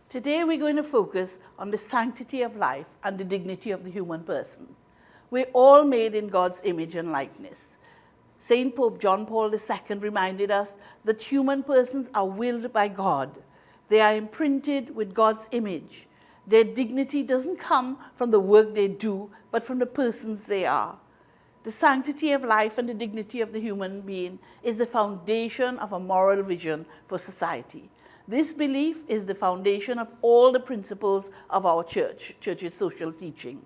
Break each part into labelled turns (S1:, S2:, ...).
S1: Today we're going to focus on the sanctity of life and the dignity of the human person. We're all made in God's image and likeness. Saint Pope John Paul II reminded us that human persons are willed by God. They are imprinted with God's image. Their dignity doesn't come from the work they do, but from the persons they are. The sanctity of life and the dignity of the human being is the foundation of a moral vision for society. This belief is the foundation of all the principles of our church's social teaching.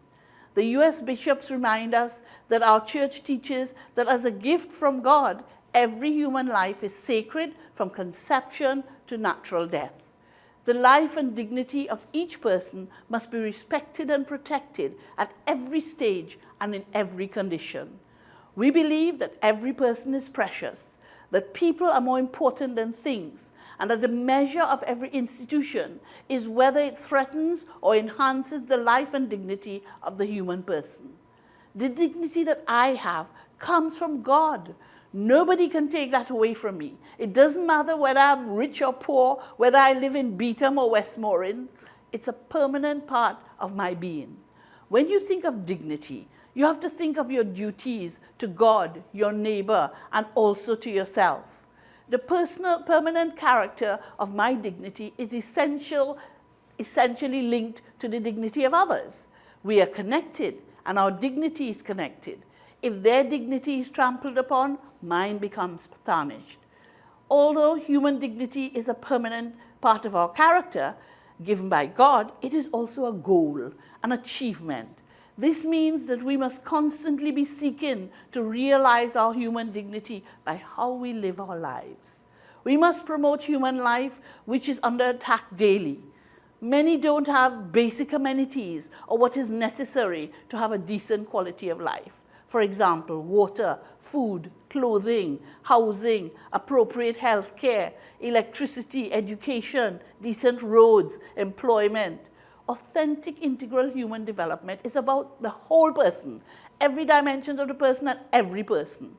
S1: The U.S. bishops remind us that our church teaches that as a gift from God, every human life is sacred from conception to natural death. The life and dignity of each person must be respected and protected at every stage and in every condition. We believe that every person is precious, that people are more important than things, and that the measure of every institution is whether it threatens or enhances the life and dignity of the human person. The dignity that I have comes from God. Nobody can take that away from me. It doesn't matter whether I'm rich or poor, whether I live in Beetham or Westmoreland. It's a permanent part of my being. When you think of dignity, you have to think of your duties to God, your neighbor, and also to yourself. The permanent character of my dignity is essentially linked to the dignity of others. We are connected, and our dignity is connected. If their dignity is trampled upon, mine becomes tarnished. Although human dignity is a permanent part of our character, given by God, it is also a goal, an achievement. This means that we must constantly be seeking to realize our human dignity by how we live our lives. We must promote human life, which is under attack daily. Many don't have basic amenities or what is necessary to have a decent quality of life. For example, water, food, clothing, housing, appropriate health care, electricity, education, decent roads, employment. Authentic integral human development is about the whole person, every dimension of the person and every person.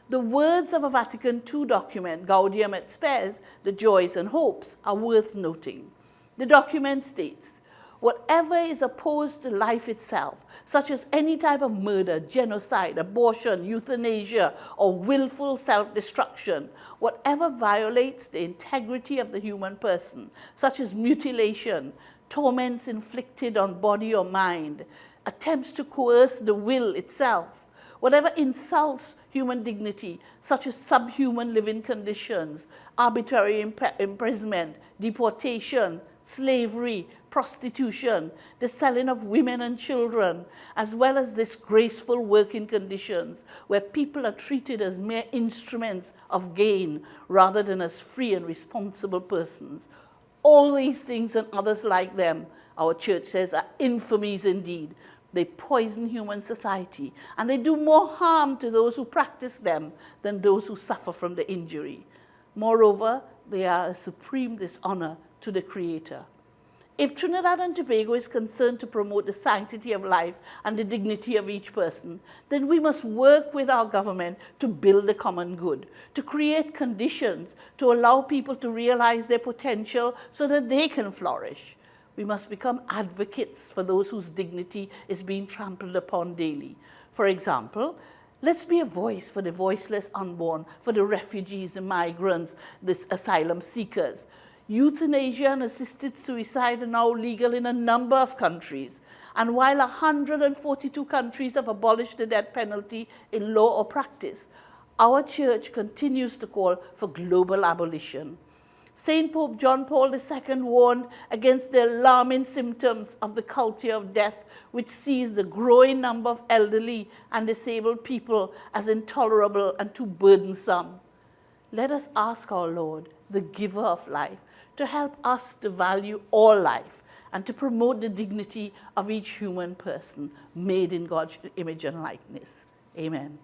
S1: The words of a Vatican II document, Gaudium et Spes, the joys and hopes, are worth noting. The document states, whatever is opposed to life itself, such as any type of murder, genocide, abortion, euthanasia, or willful self-destruction, whatever violates the integrity of the human person, such as mutilation, torments inflicted on body or mind, attempts to coerce the will itself, whatever insults human dignity, such as subhuman living conditions, arbitrary imprisonment, deportation, slavery, prostitution, the selling of women and children, as well as disgraceful working conditions where people are treated as mere instruments of gain rather than as free and responsible persons. All these things and others like them, our church says, are infamies indeed. They poison human society, and they do more harm to those who practice them than those who suffer from the injury. Moreover, they are a supreme dishonor to the Creator. If Trinidad and Tobago is concerned to promote the sanctity of life and the dignity of each person, then we must work with our government to build the common good, to create conditions to allow people to realize their potential so that they can flourish. We must become advocates for those whose dignity is being trampled upon daily. For example, let's be a voice for the voiceless unborn, for the refugees, the migrants, the asylum seekers. Euthanasia and assisted suicide are now legal in a number of countries. And while 142 countries have abolished the death penalty in law or practice, our church continues to call for global abolition. Saint Pope John Paul II warned against the alarming symptoms of the culture of death, which sees the growing number of elderly and disabled people as intolerable and too burdensome. Let us ask our Lord, the giver of life, to help us to value all life and to promote the dignity of each human person made in God's image and likeness. Amen.